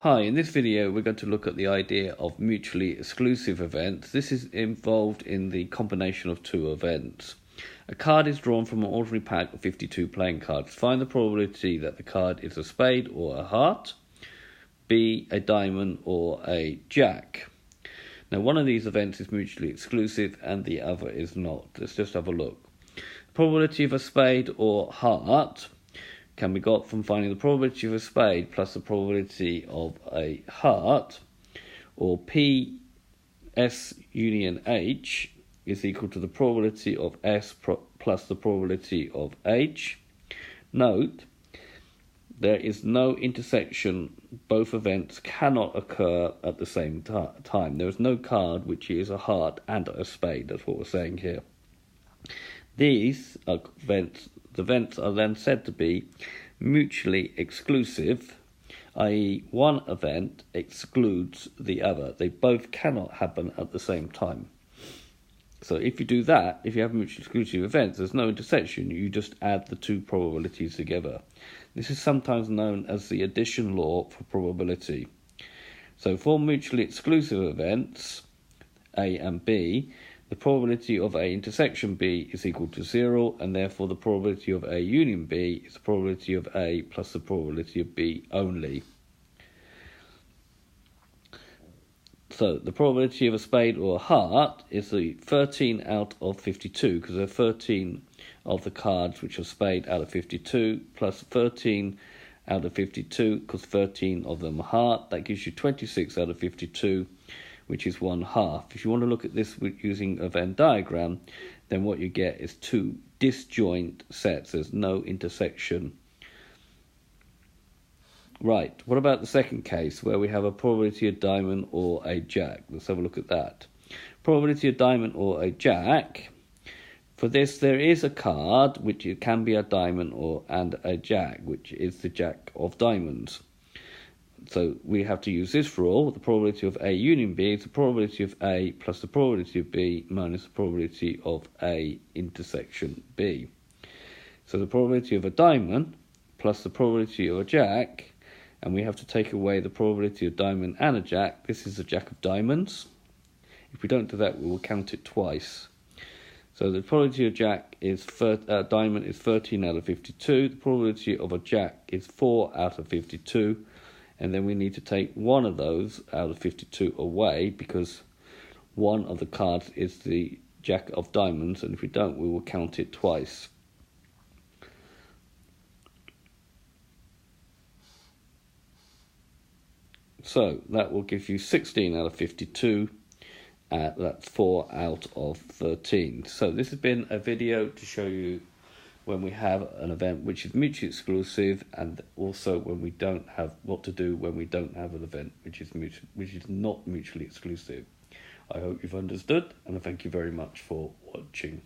Hi, in this video we're going to look at the idea of mutually exclusive events. This is involved in the combination of two events. A card is drawn from an ordinary pack of 52 playing cards. Find the probability that the card is a spade or a heart, B, a diamond or a jack. Now one of these events is mutually exclusive and the other is not. Let's just have a look. The probability of a spade or heart can be got from finding the probability of a spade plus the probability of a heart, or P S union H is equal to the probability of S plus the probability of H. Note, there is no intersection. Both events cannot occur at the same time. There is no card which is a heart and a spade. That's what we're saying here. These events are then said to be mutually exclusive, i.e. one event excludes the other. They both cannot happen at the same time. So if you do that, if you have mutually exclusive events, there's no intersection. You just add the two probabilities together. This is sometimes known as the addition law for probability. So for mutually exclusive events, A and B, the probability of A intersection B is equal to 0, and therefore the probability of A union B is the probability of A plus the probability of B only. So the probability of a spade or a heart is the 13 out of 52, because there are 13 of the cards which are spade out of 52, plus 13 out of 52, because 13 of them are heart. That gives you 26 out of 52, which is 1/2. If you want to look at this using a Venn diagram, then what you get is two disjoint sets. There's no intersection. Right, what about the second case, where we have a probability of diamond or a jack? Let's have a look at that. Probability of diamond or a jack. For this, there is a card which it can be a diamond and a jack, which is the jack of diamonds. So we have to use this rule. The probability of A union B is the probability of A plus the probability of B minus the probability of A intersection B. So the probability of a diamond plus the probability of a jack, and we have to take away the probability of diamond and a jack. This is the jack of diamonds. If we don't do that, we will count it twice. So the probability of jack is diamond is 13 out of 52. The probability of a jack is 4 out of 52. And then we need to take one of those out of 52 away, because one of the cards is the jack of diamonds, and if we don't, we will count it twice. So that will give you 16 out of 52. That's 4 out of 13. So this has been a video to show you when we have an event which is mutually exclusive, and also when we don't have what to do when we don't have an event which is not mutually exclusive. I hope you've understood, and I thank you very much for watching.